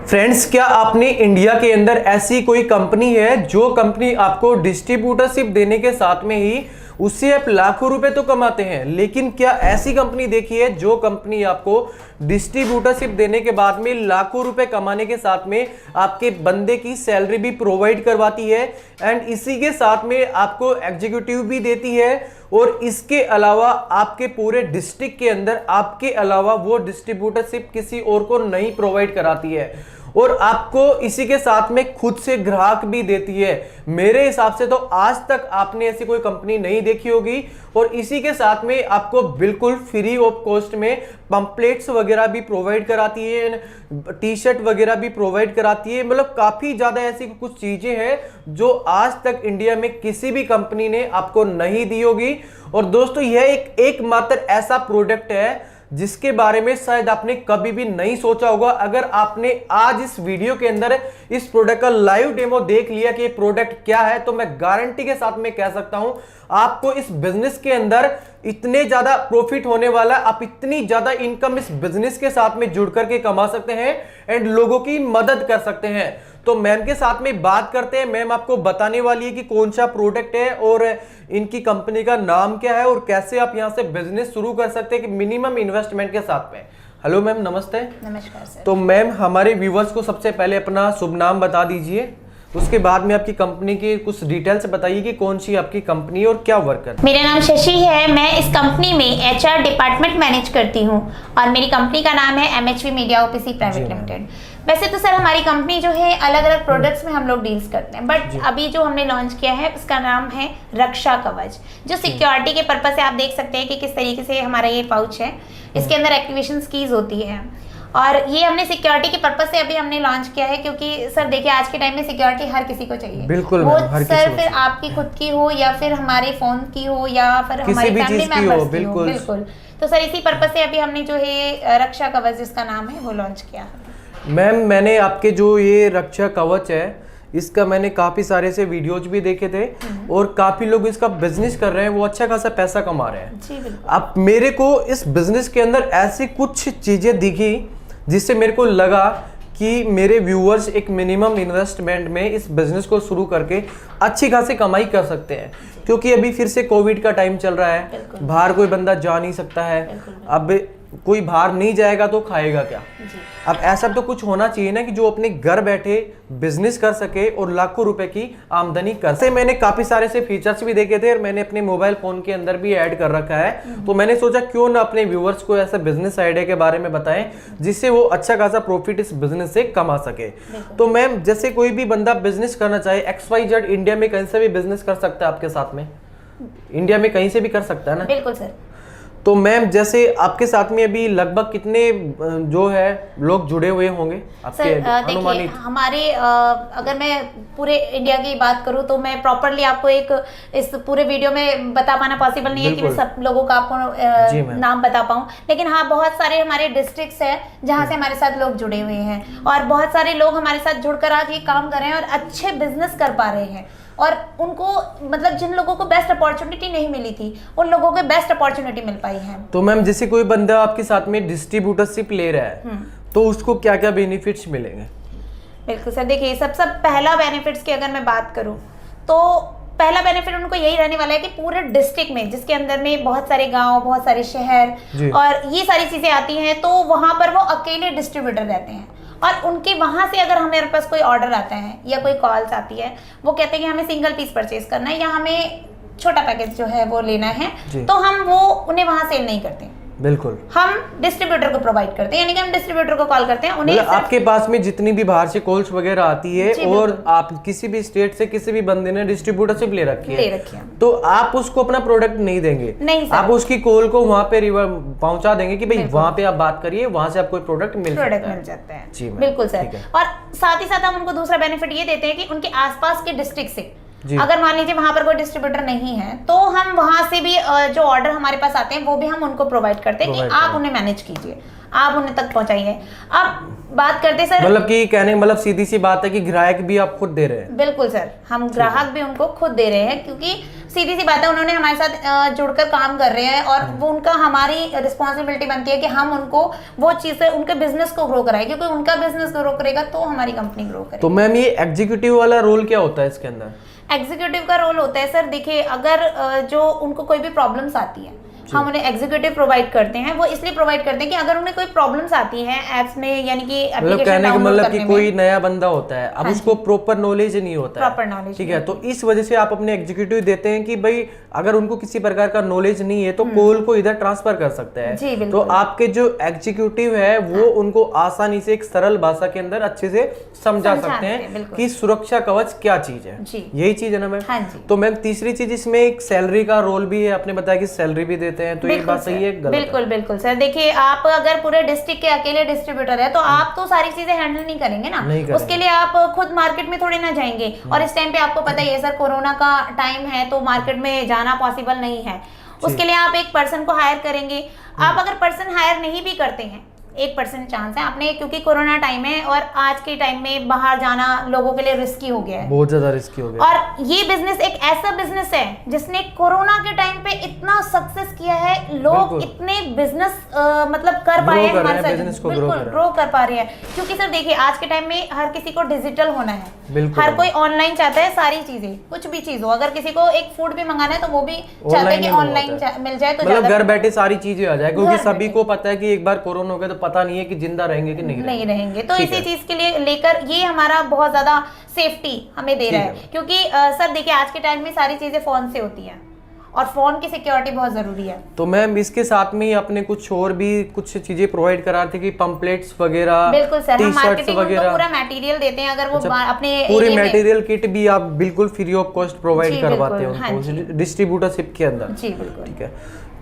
Friends, क्या आपने India के अंदर ऐसी कोई कंपनी है जो कंपनी आपको डिस्ट्रीब्यूटरशिप देने के साथ में ही उससे आप लाखों रुपए तो कमाते हैं, लेकिन क्या ऐसी कंपनी देखी है जो कंपनी आपको डिस्ट्रीब्यूटरशिप देने के बाद में लाखों रुपए कमाने के साथ में आपके बंदे की सैलरी भी प्रोवाइड करवाती है एंड इसी के साथ में आपको एग्जीक्यूटिव भी देती है और इसके अलावा आपके पूरे डिस्ट्रिक्ट के अंदर आपके अलावा वो डिस्ट्रीब्यूटरशिप किसी और को नहीं प्रोवाइड कराती है और आपको इसी के साथ में खुद से ग्राहक भी देती है? मेरे हिसाब से तो आज तक आपने ऐसी कोई कंपनी नहीं देखी होगी और इसी के साथ में आपको बिल्कुल फ्री ऑफ कॉस्ट में पंपलेट्स वगैरह भी प्रोवाइड कराती है, टी शर्ट वगैरह भी प्रोवाइड कराती है। मतलब काफी ज्यादा ऐसी कुछ चीजें हैं जो आज तक इंडिया में किसी भी कंपनी ने आपको नहीं दी होगी। और दोस्तों, यह एकमात्र ऐसा प्रोडक्ट है जिसके बारे में शायद आपने कभी भी नहीं सोचा होगा। अगर आपने आज इस वीडियो के अंदर इस प्रोडक्ट का लाइव डेमो देख लिया कि ये प्रोडक्ट क्या है, तो मैं गारंटी के साथ में कह सकता हूं आपको इस बिजनेस के अंदर इतने ज्यादा प्रॉफिट होने वाला है, आप इतनी ज्यादा इनकम इस बिजनेस के साथ में जुड़ करके कमा सकते हैं एंड लोगों की मदद कर सकते हैं। तो मैम के साथ में बात करते हैं। मैम आपको बताने वाली है कि कौन सा प्रोडक्ट है और इनकी कंपनी का नाम क्या है और कैसे आप यहां से बिजनेस शुरू कर सकते हैं कि मिनिमम इन्वेस्टमेंट के साथ में। हेलो मैम, नमस्ते। नमस्कार सर। तो मैम, हमारे व्यूवर्स को सबसे पहले अपना शुभ नाम बता दीजिए, उसके बाद में आपकी कंपनी की कुछ डिटेल्स बताइए कि कौन सी आपकी कंपनी और क्या वर्क करती है। मेरा नाम शशि है, मैं इस कंपनी में एचआर डिपार्टमेंट मैनेज करती हूँ और मेरी कंपनी का नाम है एमएचवी मीडिया ओपीसी प्राइवेट लिमिटेड। वैसे तो सर हमारी कंपनी जो है अलग अलग प्रोडक्ट्स में हम लोग डील्स करते हैं, बट अभी जो हमने लॉन्च किया है उसका नाम है रक्षा कवच, जो सिक्योरिटी के पर्पज से आप देख सकते हैं कि किस तरीके से हमारा ये पाउच है। इसके अंदर एक्टिवेशन कीज होती है और ये हमने सिक्योरिटी के पर्पज से अभी हमने लॉन्च किया है, क्योंकि सर देखिए आज के टाइम में सिक्योरिटी हर किसी को चाहिए। बिल्कुल, वो हर सर फिर आपकी खुद की हो या फिर हमारे फोन की हो या फिर हमारे फैमिली मेंबर्स की हो। बिल्कुल। तो सर इसी पर्पज से अभी हमने जो है रक्षा कवच जिसका नाम है वो लॉन्च किया है। मैम, मैंने आपके जो ये रक्षा कवच है इसका मैंने काफी सारे से वीडियोज भी देखे थे और काफी लोग इसका बिजनेस कर रहे हैं, वो अच्छा खासा पैसा कमा रहे हैं। जी बिल्कुल। अब मेरे को इस बिजनेस के अंदर ऐसी कुछ चीजें दिखी जिससे मेरे को लगा कि मेरे व्यूअर्स एक मिनिमम इन्वेस्टमेंट में इस बिजनेस को शुरू करके अच्छी खासी कमाई कर सकते हैं, क्योंकि अभी फिर से कोविड का टाइम चल रहा है, बाहर कोई बंदा जा नहीं सकता है। अब कोई बाहर नहीं जाएगा तो खाएगा क्या? अब ऐसा तो कुछ होना चाहिए ना कि जो अपने घर बैठे बिजनेस कर सके और लाखों रुपए की आमदनी कर सके। मैंने काफी सारे से फीचर्स भी देखे थे और मैंने अपने मोबाइल फोन के अंदर भी ऐड कर रखा है, तो मैंने सोचा क्यों ना अपने व्यूअर्स को ऐसा बिजनेस आइडिया के बारे में बताएं जिससे वो अच्छा खासा प्रॉफिट इस बिजनेस से कमा सके। तो मैम, जैसे कोई भी बंदा बिजनेस करना चाहे XYZ इंडिया में कहीं से भी बिजनेस कर सकता है आपके साथ में, इंडिया में कहीं से भी कर सकता है ना? बिल्कुल सर। तो मैम, जैसे आपके साथ में अभी लगभग कितने जो है लोग जुड़े हुए होंगे आपके अनुमानित? हमारे अगर मैं पूरे इंडिया की बात करूं तो मैं प्रॉपरली आपको एक इस पूरे वीडियो में बता पाना पॉसिबल नहीं है कि मैं सब लोगों का आपको नाम बता पाऊं, लेकिन हाँ बहुत सारे हमारे डिस्ट्रिक्ट्स हैं जहां से हमारे साथ लोग जुड़े हुए हैं और बहुत सारे लोग हमारे साथ जुड़कर आज ये काम कर रहे हैं और अच्छे बिजनेस कर पा रहे हैं। और उनको मतलब जिन लोगों को बेस्ट अपॉर्चुनिटी नहीं मिली थी उन लोगों को बेस्ट अपॉर्चुनिटी मिल पाई है। तो मैम, जैसे कोई बंदा आपके साथ में डिस्ट्रीब्यूटरशिप ले रहा है तो उसको क्या क्या बेनिफिट्स मिलेंगे? बिल्कुल सर, देखिए सबसे पहला बेनिफिट्स की अगर मैं बात करूं तो पहला बेनिफिट उनको यही रहने वाला है कि पूरे डिस्ट्रिक्ट में जिसके अंदर में बहुत सारे गांव, बहुत सारे शहर और ये सारी चीजें आती हैं, तो वहां पर वो अकेले डिस्ट्रीब्यूटर रहते हैं और उनके वहां से अगर हमारे पास कोई ऑर्डर आता है या कोई कॉल्स आती है, वो कहते हैं कि हमें सिंगल पीस परचेज करना है या हमें छोटा पैकेज जो है वो लेना है, तो हम वो उन्हें वहां सेल नहीं करते। बिल्कुल, हम डिस्ट्रीब्यूटर को प्रोवाइड करते हैं, यानी कि हम डिस्ट्रीब्यूटर को कॉल करते हैं उन्हें। मतलब आपके पास में जितनी भी बाहर से कॉल्स वगैरह आती है और आप किसी भी स्टेट से किसी भी बंदे ने डिस्ट्रीब्यूटरशिप ले रखी है तो आप उसको अपना प्रोडक्ट नहीं देंगे, नहीं आप उसकी कॉल को वहां पे पहुंचा देंगे कि भाई वहां पे आप बात करिए, वहां से आपको प्रोडक्ट मिल जाता है। जी बिल्कुल सर। और साथ ही साथ हम उनको दूसरा बेनिफिट ये देते हैं कि उनके आसपास के डिस्ट्रिक्ट से अगर मान लीजिए वहां पर कोई डिस्ट्रीब्यूटर नहीं है तो हम वहां से भी जो ऑर्डर हमारे पास आते हैं वो भी हम उनको प्रोवाइड करते हैं कि आप उन्हें मैनेज कीजिए। आप उन्हें तक पहुंचाइए। अब बात करते सर, मतलब कि कहने मतलब सीधी सी बात है कि ग्राहक भी आप खुद दे रहे हैं। बिल्कुल सर, हम ग्राहक भी उनको खुद दे रहे हैं, क्योंकि सीधी सी बात है उन्होंने हमारे साथ जुड़कर काम कर रहे हैं और वो उनका हमारी रिस्पॉन्सिबिलिटी बनती है कि हम उनको वो चीज़ें उनके बिजनेस को ग्रो कराएं, क्योंकि उनका बिजनेस ग्रो करेगा तो हमारी कंपनी ग्रो करेगी। तो मैम ये एग्जीक्यूटिव वाला रोल क्या होता है इसके अंदर? एग्जीक्यूटिव का रोल होता है सर, देखिए अगर जो उनको कोई भी प्रॉब्लम्स आती है, हम उन्हें एग्जीक्यूटिव प्रोवाइड करते हैं। वो इसलिए प्रोवाइड करते हैं कि अगर उन्हें कोई प्रॉब्लम्स आती है ऐप्स में, यानी कि मतलब कहने का मतलब कि कोई नया बंदा होता है, अब उसको प्रॉपर नॉलेज नहीं होता है, प्रॉपर नॉलेज, ठीक है, तो इस वजह से आप अपने एग्जीक्यूटिव देते हैं कि भाई अगर उनको किसी प्रकार का नॉलेज नहीं है तो कॉल को इधर ट्रांसफर कर सकते हैं। तो आपके जो एग्जीक्यूटिव है वो उनको आसानी से एक सरल भाषा के अंदर अच्छे से समझा सकते हैं कि सुरक्षा कवच क्या चीज है। यही चीज है ना मैम? हाँ, तो मैम तीसरी चीज इसमें एक सैलरी का रोल भी है, आपने बताया कि सैलरी भी देते हैं, तो ये बात सही है? बिल्कुल बिल्कुल सर, देखिए आप अगर पूरे डिस्ट्रिक्ट के अकेले डिस्ट्रीब्यूटर है तो आप तो सारी चीजें हैंडल नहीं करेंगे ना, उसके लिए आप खुद मार्केट में थोड़ी ना जाएंगे। और इस टाइम पे आपको पता ही है सर, कोरोना का टाइम है तो मार्केट में जाना पॉसिबल नहीं है। उसके लिए आप एक पर्सन को हायर करेंगे। आप अगर पर्सन हायर नहीं भी करते हैं, 1% चांस है आपने, क्योंकि कोरोना टाइम है और आज के टाइम में बाहर जाना लोगों के लिए रिस्की हो गया है, बहुत ज्यादा रिस्की हो गया। और ये बिजनेस एक ऐसा बिजनेस है जिसने कोरोना के टाइम पे इतना सक्सेस किया है, लोग इतने बिजनेस मतलब कर पाए हैं हमारे साथ, बिल्कुल ग्रो कर पा रहे हैं। क्योंकि सर देखिए आज के टाइम में हर किसी को डिजिटल होना है, हर कोई ऑनलाइन चाहता है, सारी चीजें कुछ भी चीज हो, अगर किसी को एक फूड भी मंगाना है तो वो भी चाहता है कि ऑनलाइन मिल जाए, तो मतलब घर बैठे सारी चीजें आ जाए, क्योंकि सभी को पता है कि एक बार कोरोना हो गया तो पता नहीं है कि जिंदा रहेंगे कि नहीं रहेंगे। तो इसी चीज के लिए लेकर ये हमारा बहुत ज्यादा सेफ्टी हमें दे रहा है, क्योंकि सर देखिए आज के टाइम में सारी चीजें फोन से होती हैं और फोन की सिक्योरिटी बहुत जरूरी है। तो मैम इसके साथ में ही अपने कुछ और भी कुछ चीजें प्रोवाइड करा थे कि पंपलेट्स वगैरह, बिल्कुल सर, हम मार्केटिंग उनको पूरा मटीरियल देते हैं। अगर वो अपने पूरी मटेरियल किट भी आप बिल्कुल फ्री ऑफ कॉस्ट प्रोवाइड करवाते हैं उनको डिस्ट्रीब्यूटरशिप के अंदर? जी बिल्कुल। ठीक है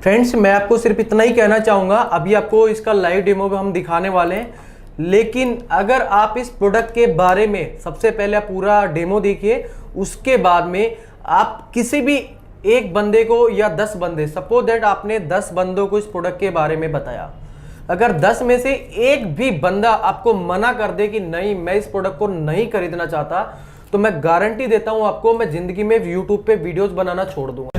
फ्रेंड्स, मैं आपको सिर्फ इतना ही कहना चाहूंगा, अभी आपको इसका लाइव डेमो हम दिखाने वाले हैं, लेकिन अगर आप इस प्रोडक्ट के बारे में सबसे पहले पूरा डेमो देखिए, उसके बाद में आप किसी भी एक बंदे को या 10 बंदे, सपोज दैट आपने 10 बंदों को इस प्रोडक्ट के बारे में बताया, अगर 10 में से एक भी बंदा आपको मना कर दे कि नहीं मैं इस प्रोडक्ट को नहीं खरीदना चाहता, तो मैं गारंटी देता हूं आपको, मैं जिंदगी में यूट्यूब पे वीडियोस बनाना छोड़ दूंगा।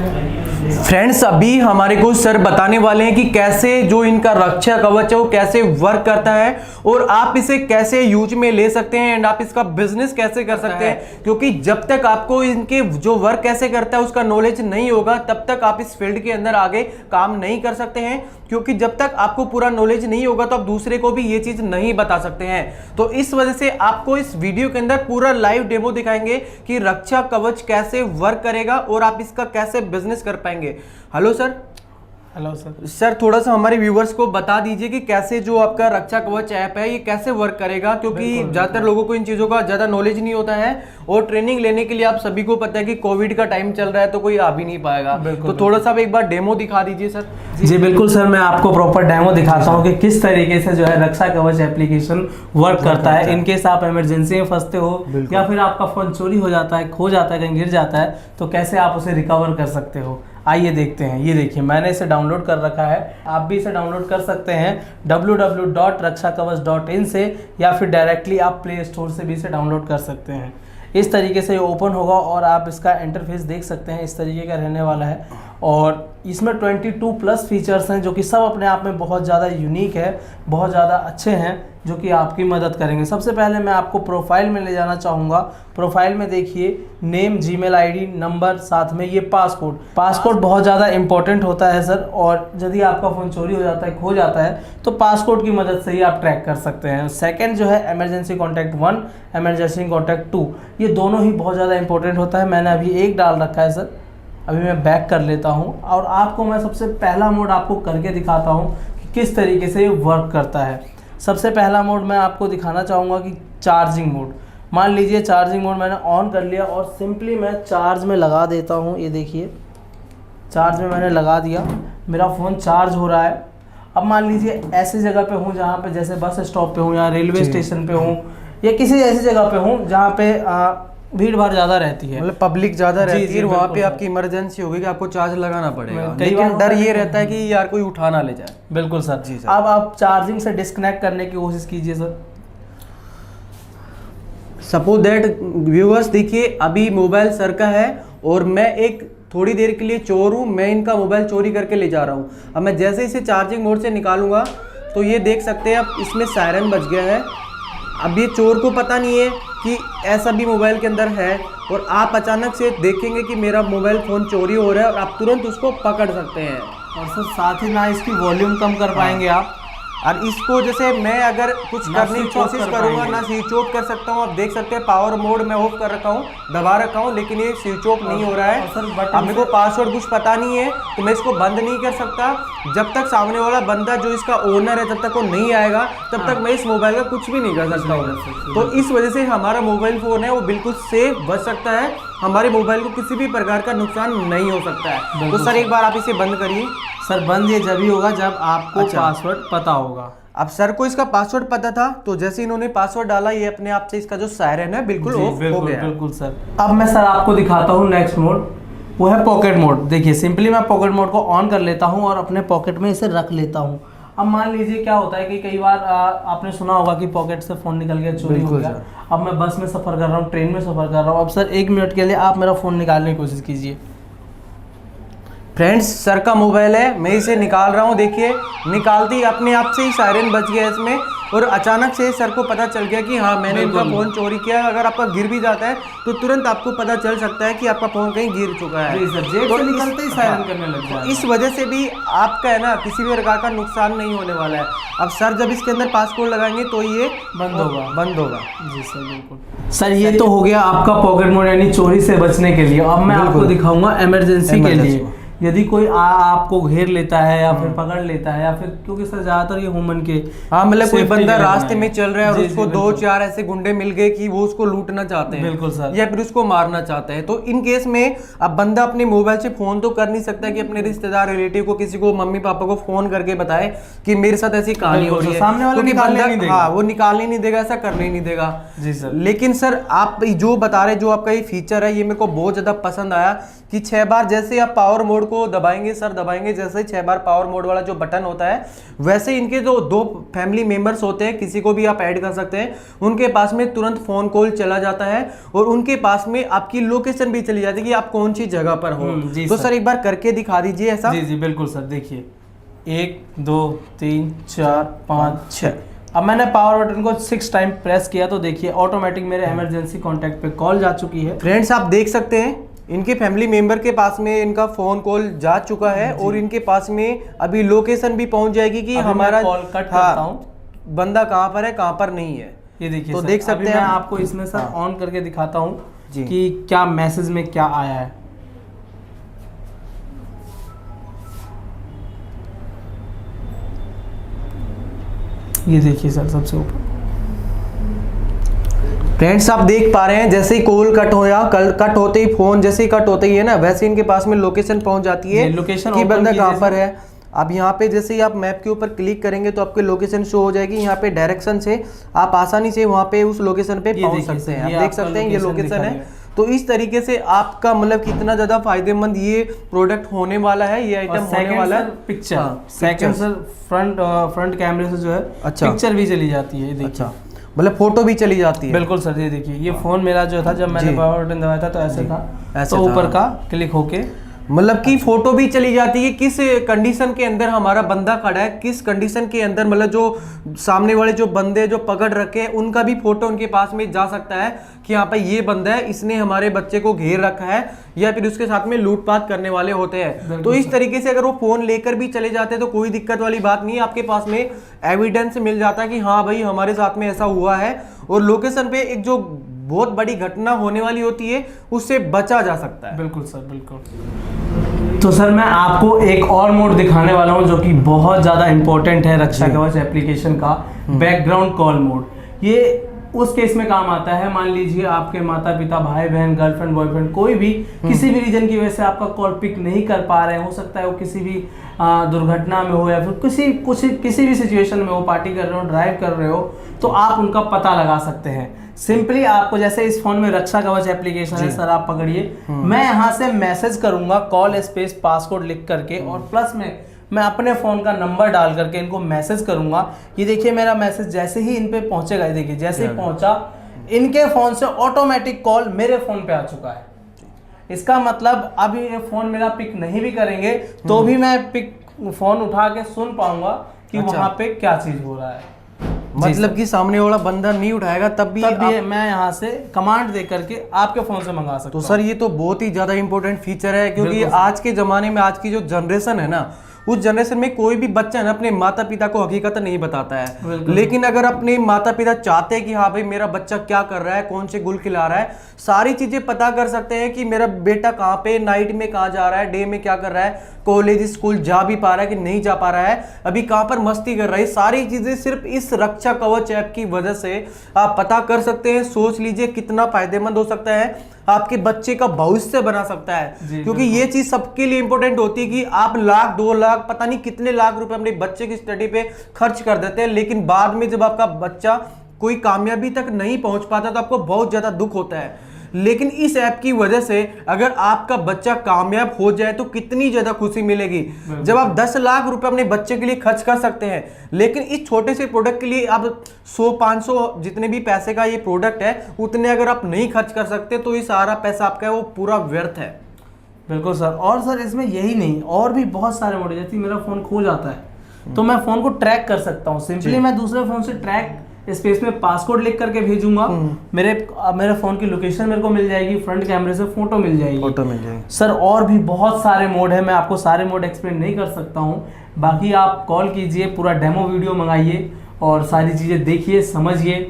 फ्रेंड्स, अभी हमारे को सर बताने वाले हैं कि कैसे जो इनका रक्षा कवच है वो कैसे वर्क करता है और आप इसे कैसे यूज में ले सकते हैं एंड आप इसका बिजनेस कैसे कर सकते हैं, क्योंकि जब तक आपको इनके जो वर्क कैसे करता है उसका नॉलेज नहीं होगा तब तक आप इस फील्ड के अंदर आगे काम नहीं कर सकते हैं, क्योंकि जब तक आपको पूरा नॉलेज नहीं होगा तो आप दूसरे को भी ये चीज नहीं बता सकते हैं। तो इस वजह से आपको इस वीडियो के अंदर पूरा लाइव डेमो दिखाएंगे कि रक्षा कवच कैसे वर्क करेगा और आप इसका कैसे बिजनेस कर पाएंगे। Hello sir. Hello sir. Sir थोड़ा सा हमारे व्यूवर्स को बता दीजिए कि कैसे जो आपका रक्षा कवच ऐप है ये कैसे वर्क करेगा, क्योंकि ज्यादातर लोगों को इन चीजों का ज्यादा नॉलेज नहीं होता है और ट्रेनिंग लेने के लिए आप सभी को पता है कि कोविड का टाइम चल रहा है तो कोई आ भी नहीं पाएगा, तो थोड़ा सा एक बार डेमो दिखा दीजिए सर। जी बिल्कुल सर, मैं आपको प्रॉपर डेमो दिखाता हूँ कि किस तरीके से जो है रक्षा कवच एप्लीकेशन वर्क करता है। इनकेस आप इमरजेंसी में फंसते हो या फिर आपका फोन चोरी हो जाता है, खो जाता है, कहीं गिर जाता है, तो कैसे आप उसे रिकवर कर सकते हो, आइए देखते हैं। ये देखिए मैंने इसे डाउनलोड कर रखा है, आप भी इसे डाउनलोड कर सकते हैं www.rakshakavach.in से, या फिर डायरेक्टली आप प्ले स्टोर से भी इसे डाउनलोड कर सकते हैं। इस तरीके से ये ओपन होगा और आप इसका इंटरफेस देख सकते हैं, इस तरीके का रहने वाला है और इसमें 22+ फीचर्स हैं जो कि सब अपने आप में बहुत ज़्यादा यूनिक है, बहुत ज़्यादा अच्छे हैं, जो कि आपकी मदद करेंगे। सबसे पहले मैं आपको प्रोफाइल में ले जाना चाहूँगा। प्रोफाइल में देखिए नेम, जीमेल आईडी, नंबर, साथ में ये पासकोड बहुत ज़्यादा इंपॉर्टेंट होता है सर, और यदि आपका फ़ोन चोरी हो जाता है, खो जाता है, तो पासकोड की मदद से ही आप ट्रैक कर सकते हैं। सेकंड जो है इमरजेंसी कॉन्टैक्ट 1, इमरजेंसी कॉन्टैक्ट 2, ये दोनों ही बहुत ज़्यादा इंपॉर्टेंट होता है। मैंने अभी एक डाल रखा है सर, अभी मैं बैक कर लेता हूँ और आपको मैं सबसे पहला मोड आपको करके दिखाता हूँ कि किस तरीके से ये वर्क करता है। सबसे पहला मोड मैं आपको दिखाना चाहूँगा कि चार्जिंग मोड। मान लीजिए चार्जिंग मोड मैंने ऑन कर लिया और सिंपली मैं चार्ज में लगा देता हूँ। ये देखिए चार्ज में मैंने लगा दिया, मेरा फ़ोन चार्ज हो रहा है। अब मान लीजिए ऐसी जगह पे हूँ जहाँ पे जैसे बस स्टॉप पे हूँ या रेलवे स्टेशन पे हूँ या किसी ऐसी जगह पे हूँ जहाँ पे भीड़ भाड़ ज़्यादा रहती है, मतलब पब्लिक ज्यादा जी, रहती जी, है, वहाँ बिल्कुल पे सर। आपकी इमरजेंसी होगी कि आपको चार्ज लगाना पड़ेगा, कई लेकिन बार डर होता ये है रहता है कि यार कोई उठा ना ले जाए। बिल्कुल सर। जी सर। अब आप चार्जिंग से डिस्कनेक्ट करने की कोशिश कीजिए सर। सपोज दैट व्यूअर्स, देखिए अभी मोबाइल सर का है और मैं एक थोड़ी देर के लिए चोर हूँ, मैं इनका मोबाइल चोरी करके ले जा रहा हूँ। अब मैं जैसे इसे चार्जिंग मोड से निकालूंगा तो ये देख सकते हैं अब इसमें सायरन बज गया है। अब ये चोर को पता नहीं है कि ऐसा भी मोबाइल के अंदर है, और आप अचानक से देखेंगे कि मेरा मोबाइल फ़ोन चोरी हो रहा है और आप तुरंत उसको पकड़ सकते हैं। और सर साथ ही ना इसकी वॉल्यूम कम कर पाएंगे आप, और इसको जैसे मैं अगर कुछ ना करने की स्विच ऑफ कोशिश कर करूंगा पाएंगे। ना स्विच ऑफ कर सकता हूँ। आप देख सकते हैं पावर मोड मैं ऑफ कर रखा हूँ, दबा रखा हूँ, लेकिन ये स्विच ऑफ नहीं हो रहा है। और सर बटन अब मेरे को पासवर्ड कुछ पता नहीं है तो मैं इसको बंद नहीं कर सकता। जब तक सामने वाला बंदा जो इसका ओनर है जब तक वो नहीं आएगा तब तक मैं इस मोबाइल का कुछ भी नहीं कर सकता हूँ। तो इस वजह से हमारा मोबाइल फ़ोन है वो बिल्कुल सेफ बच सकता है, हमारे मोबाइल को किसी भी प्रकार का नुकसान नहीं हो सकता है। तो बिल्कुल सर एक बार आप इसे बंद करिए। सर बंद ये जब ही होगा जब आपको अच्छा। पासवर्ड पता होगा। अब सर को इसका पासवर्ड पता था तो जैसे इन्होंने पासवर्ड डाला ये अपने आप से इसका जो सायरन है बिल्कुल जी, ऑफ हो बिल्कुल गया। बिल्कुल सर। अब मैं सर आपको दिखाता हूँ नेक्स्ट मोड, वो है पॉकेट मोड। देखिए सिंपली मैं पॉकेट मोड को ऑन कर लेता हूँ और अपने पॉकेट में इसे रख लेता हूँ। अब मान लीजिए क्या होता है कि कई बार आपने सुना होगा कि पॉकेट से फ़ोन निकल गया, चोरी हो बिल्कुल गया। सर। अब मैं बस में सफ़र कर रहा हूँ, ट्रेन में सफ़र कर रहा हूँ, अब सर 1 मिनट के लिए आप मेरा फ़ोन निकालने की कोशिश कीजिए। फ्रेंड्स सर का मोबाइल है, मैं इसे निकाल रहा हूँ। देखिए निकालते ही अपने आप से ही सायरन बच गया इसमें, और अचानक से सर को पता चल गया कि हाँ मैंने इनका बिल्कुल। फ़ोन चोरी किया है। अगर आपका गिर भी जाता है तो तुरंत आपको पता चल सकता है कि आपका फ़ोन कहीं गिर चुका है। जी सर, जेब तो से इस- निकलते ही सायरन हाँ, करने लग तो जाएगा। इस वजह से भी आपका है ना किसी भी प्रकार का नुकसान नहीं होने वाला है। अब सर जब इसके अंदर पासकोड लगाएंगे तो ये बंद होगा। बंद होगा। जी सर बिल्कुल। सर ये तो हो गया आपका पॉकेट मोड यानी चोरी से बचने के लिए। अब मैं आपको बिल्कुल। दिखाऊंगा इमरजेंसी के Emergency लिए। यदि कोई आपको घेर लेता है या फिर पकड़ लेता है, या फिर क्योंकि सर ज्यादातर ये वुमन के हाँ मतलब कोई safety बंदा के लिए रास्ते बनाए में हैं। चल रहा है और जी, उसको जी, दो बिल्कुल। चार ऐसे गुंडे मिल गए कि वो उसको लूटना चाहते हैं, बिल्कुल सर। या फिर उसको मारना चाहते हैं, तो इन केस में अब बंदा अपने मोबाइल से फोन तो कर नहीं सकता कि अपने रिश्तेदार रिलेटिव को किसी को मम्मी पापा को फोन करके बताए कि मेरे साथ ऐसी कहानी हो बिल्कुल रही सर, है, सामने वाला क्योंकि निकालने बंदा नहीं देगा। हाँ वो निकालने नहीं देगा, ऐसा करने ही नहीं देगा। जी सर। लेकिन सर आप जो बता रहे जो आपका ये फीचर है ये मेरे को बहुत ज्यादा पसंद आया कि 6 बार जैसे आप पावर मोड को दबाएंगे सर, दबाएंगे जैसे 6 बार पावर मोड वाला जो बटन होता है वैसे इनके जो 2 फैमिली मेंबर्स होते हैं किसी को भी आप ऐड कर सकते हैं, उनके पास में तुरंत फोन कॉल चला जाता है और उनके पास में आपकी लोकेशन भी चली जाती है कि आप कौन सी जगह पर हो। जी तो सर। सर एक बार करके दिखा दीजिए ऐसा। जी जी बिल्कुल सर। देखिए 1 2 3 4 5 6। अब मैंने पावर बटन को 6 टाइम प्रेस किया तो देखिए ऑटोमेटिक मेरे इमरजेंसी कॉन्टैक्ट पे कॉल जा चुकी है। फ्रेंड्स आप देख सकते हैं इनके फैमिली मेंबर के पास में इनका फोन कॉल जा चुका है और इनके पास में अभी लोकेशन भी पहुंच जाएगी कि अभी मैं हमारा कॉल कट करता हूं। बंदा कहां पर है कहां पर नहीं है। ये देखिए तो सर, देख सकते अभी हैं मैं आप। आपको इसमें सर ऑन करके दिखाता हूँ जी। कि क्या मैसेज में क्या आया है। ये देखिए सर सबसे ऊपर। फ्रेंड्स आप देख पा रहे हैं जैसे ही कॉल कट होया कट होते ही फोन जैसे ही कट होते ही है ना वैसे इनके पास में लोकेशन पहुंच जाती है ये लोकेशन कि open बंदा कीजिए कहां पर सर। है। अब यहाँ पे जैसे ही आप मैप के ऊपर क्लिक करेंगे तो आपके लोकेशन शो हो जाएगी। यहाँ पे डायरेक्शन से आप आसानी से वहाँ पे उस लोकेशन पे ये पहुँच देखिए सकते सर, हैं। ये आप देख आपका सकते हैं ये location लोकेशन दिखा है। रही है। तो इस तरीके से आपका मतलब कितना ज्यादा फायदेमंद ये प्रोडक्ट होने वाला है, ये आइटम होने वाला है। पिक्चर हाँ, सेकंड pictures। सर फ्रंट कैमरे से जो है अच्छा। पिक्चर भी चली जाती है। ये देखिए अच्छा मतलब फोटो भी चली जाती है। बिल्कुल सर। ये देखिए ये फोन मेरा जो था जब मैंने जी। पावर बटन दबाया था तो ऐसे था, ऐसे तो था। ऊपर का क्लिक होके मतलब कि फोटो भी चली जाती है किस कंडीशन के अंदर हमारा बंदा खड़ा है, किस कंडीशन के अंदर मतलब जो सामने वाले जो बंदे जो पकड़ रखे हैं उनका भी फोटो उनके पास में जा सकता है कि यहाँ पे ये बंदा है, इसने हमारे बच्चे को घेर रखा है, या फिर उसके साथ में लूटपाट करने वाले होते हैं। तो इस तरीके से अगर वो फोन लेकर भी चले जाते हैं तो कोई दिक्कत वाली बात नहीं है, आपके पास में एविडेंस मिल जाता है कि हाँ भाई हमारे साथ में ऐसा हुआ है, और लोकेशन पे एक जो बहुत बड़ी घटना होने वाली होती है उससे बचा जा सकता है। बिल्कुल सर बिल्कुल। तो सर मैं आपको एक और मोड दिखाने वाला हूँ जो कि बहुत ज़्यादा इंपॉर्टेंट है रक्षा कवच एप्लीकेशन का, बैकग्राउंड कॉल मोड। ये उस केस में काम आता है। मान लीजिए आपके माता पिता, भाई बहन, गर्लफ्रेंड, बॉयफ्रेंड, कोई भी किसी भी रीजन की वजह से आपका कॉल पिक नहीं कर पा रहे हैं, हो सकता है वो किसी भी दुर्घटना में हो या फिर किसी भी सिचुएशन में हो, पार्टी कर रहे हो, ड्राइव कर रहे हो, तो आप उनका पता लगा सकते हैं। सिंपली आपको, जैसे इस फोन में रक्षा कवच एप्लीकेशन है सर, आप पकड़िए, मैं यहाँ से मैसेज करूंगा कॉल स्पेस पासकोड लिख करके, और प्लस में मैं अपने फ़ोन का नंबर डाल करके इनको मैसेज करूंगा। ये देखिए मेरा मैसेज जैसे ही इन पे पहुंचेगा, ये देखिए जैसे ही पहुंचा, इनके फ़ोन से ऑटोमेटिक कॉल मेरे फ़ोन पे आ चुका है। इसका मतलब अब ये फ़ोन मेरा पिक नहीं भी करेंगे तो भी मैं फ़ोन उठा के सुन पाऊंगा कि वहाँ पे क्या चीज़ हो रहा है। मतलब कि सामने वाला बंदा नहीं उठाएगा तब भी मैं यहाँ से कमांड दे करके आपके फ़ोन से मंगा सकता हूँ। तो सर ये तो बहुत ही ज़्यादा इंपॉर्टेंट फीचर है, क्योंकि आज के ज़माने में, आज की जो जनरेशन है ना, उस जनरेशन में कोई भी बच्चा ना अपने माता पिता को हकीकत नहीं बताता है। लेकिन अगर अपने माता पिता चाहते हैं कि हाँ भाई मेरा बच्चा क्या कर रहा है, कौन से गुल खिला रहा है, सारी चीजें पता कर सकते हैं कि मेरा बेटा कहाँ पे, नाइट में कहाँ जा रहा है, डे में क्या कर रहा है, कॉलेज स्कूल जा भी पा रहा है कि नहीं जा पा रहा है, अभी कहाँ पर मस्ती कर रहा है, सारी चीजें सिर्फ इस रक्षा कवच ऐप की वजह से आप पता कर सकते हैं। सोच लीजिए कितना फायदेमंद हो सकता है, आपके बच्चे का भविष्य बना सकता है। क्योंकि ये चीज सबके लिए इंपॉर्टेंट होती है कि आप लाख 2 लाख पता नहीं कितने लाख रुपए अपने बच्चे की स्टडी पे खर्च कर देते हैं, लेकिन बाद में जब आपका बच्चा कोई कामयाबी तक नहीं पहुंच पाता तो आपको बहुत ज्यादा दुख होता है। लेकिन इस ऐप की वजह से अगर आपका बच्चा कामयाब हो जाए तो कितनी ज्यादा खुशी मिलेगी। जब आप 10 लाख रुपए अपने बच्चे के लिए खर्च कर सकते हैं, लेकिन इस छोटे से प्रोडक्ट के लिए आप 100-500 जितने भी पैसे का ये प्रोडक्ट है उतने अगर आप नहीं खर्च कर सकते तो ये सारा पैसा आपका है वो पूरा व्यर्थ है। बिल्कुल सर। और सर इसमें यही नहीं, और भी बहुत सारे मोड, जैसे मेरा फोन खो जाता है तो मैं फोन को ट्रैक कर सकता हूँ। सिंपली मैं दूसरे फोन से ट्रैक स्पेस में पासकोड लिख करके भेजूंगा, मेरे फोन की लोकेशन मेरे को मिल जाएगी, फ्रंट कैमरे से फोटो मिल जाएगी। सर और भी बहुत सारे मोड है, मैं आपको सारे मोड एक्सप्लेन नहीं कर सकता हूँ। बाकी आप कॉल कीजिए, पूरा डेमो वीडियो मंगाइए और सारी चीजें देखिए, समझिए।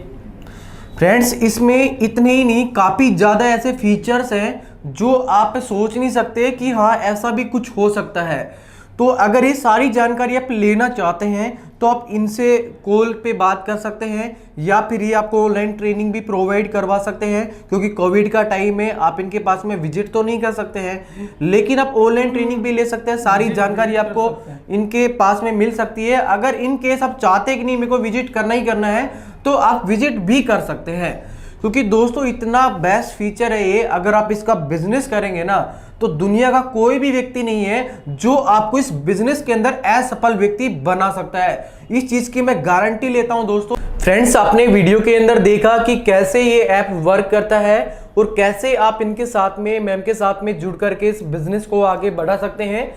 फ्रेंड्स इसमें इतने ही नहीं, काफी ज्यादा ऐसे फीचर्स हैं जो आप सोच नहीं सकते कि हाँ ऐसा भी कुछ हो सकता है। तो अगर ये सारी जानकारी आप लेना चाहते हैं तो आप इनसे कॉल पे बात कर सकते हैं, या फिर ये आपको ऑनलाइन ट्रेनिंग भी प्रोवाइड करवा सकते हैं, क्योंकि कोविड का टाइम है, आप इनके पास में विजिट तो नहीं कर सकते हैं लेकिन आप ऑनलाइन ट्रेनिंग भी ले सकते हैं। सारी जानकारी आपको इनके पास में मिल सकती है। अगर इन केस आप चाहते कि नहीं मेरे को विजिट करना ही करना है तो आप विजिट भी कर सकते हैं, क्योंकि दोस्तों इतना बेस्ट फीचर है ये। अगर आप इसका बिजनेस करेंगे ना तो दुनिया का कोई भी व्यक्ति नहीं है जो आपको इस बिजनेस के अंदर असफल व्यक्ति बना सकता है। इस चीज की मैं गारंटी लेता हूं दोस्तों। फ्रेंड्स आपने वीडियो के अंदर देखा कि कैसे ये ऐप वर्क करता है और कैसे आप इनके साथ में, मैम के साथ में जुड़ करके इस बिजनेस को आगे बढ़ा सकते हैं।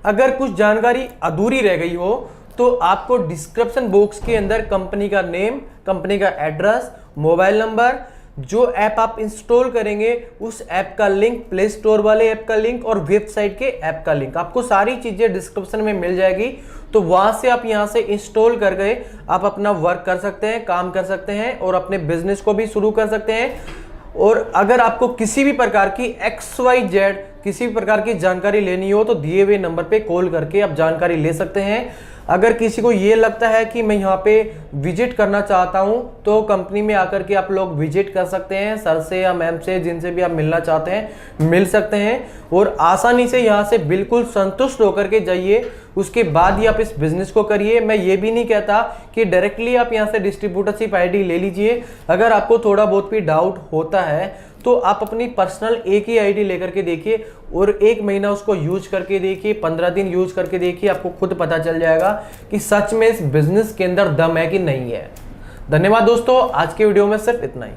अगर कुछ जानकारी अधूरी रह गई हो तो आपको डिस्क्रिप्शन बॉक्स के अंदर कंपनी का नेम, कंपनी का एड्रेस, मोबाइल नंबर, जो ऐप आप इंस्टॉल करेंगे उस ऐप का लिंक, प्ले स्टोर वाले ऐप का लिंक और वेबसाइट के ऐप का लिंक, आपको सारी चीजें डिस्क्रिप्शन में मिल जाएगी। तो वहां से आप यहां से इंस्टॉल कर गए आप अपना वर्क कर सकते हैं, काम कर सकते हैं और अपने बिजनेस को भी शुरू कर सकते हैं। और अगर आपको किसी भी प्रकार की XYZ किसी भी प्रकार की जानकारी लेनी हो तो दिए हुए नंबर पे कॉल करके आप जानकारी ले सकते हैं। अगर किसी को ये लगता है कि मैं यहाँ पे विजिट करना चाहता हूँ तो कंपनी में आकर के आप लोग विजिट कर सकते हैं, सर से या मैम से, जिनसे भी आप मिलना चाहते हैं मिल सकते हैं और आसानी से यहाँ से बिल्कुल संतुष्ट होकर के जाइए। उसके बाद ही आप इस बिजनेस को करिए। मैं ये भी नहीं कहता कि डायरेक्टली आप यहाँ से डिस्ट्रीब्यूटरशिप आईडी ले लीजिए। अगर आपको थोड़ा बहुत भी डाउट होता है तो आप अपनी पर्सनल एक ही आईडी लेकर के देखिए और 1 महीना उसको यूज करके देखिए, 15 दिन यूज करके देखिए, आपको खुद पता चल जाएगा कि सच में इस बिजनेस के अंदर दम है कि नहीं है। धन्यवाद दोस्तों, आज के वीडियो में सिर्फ इतना ही।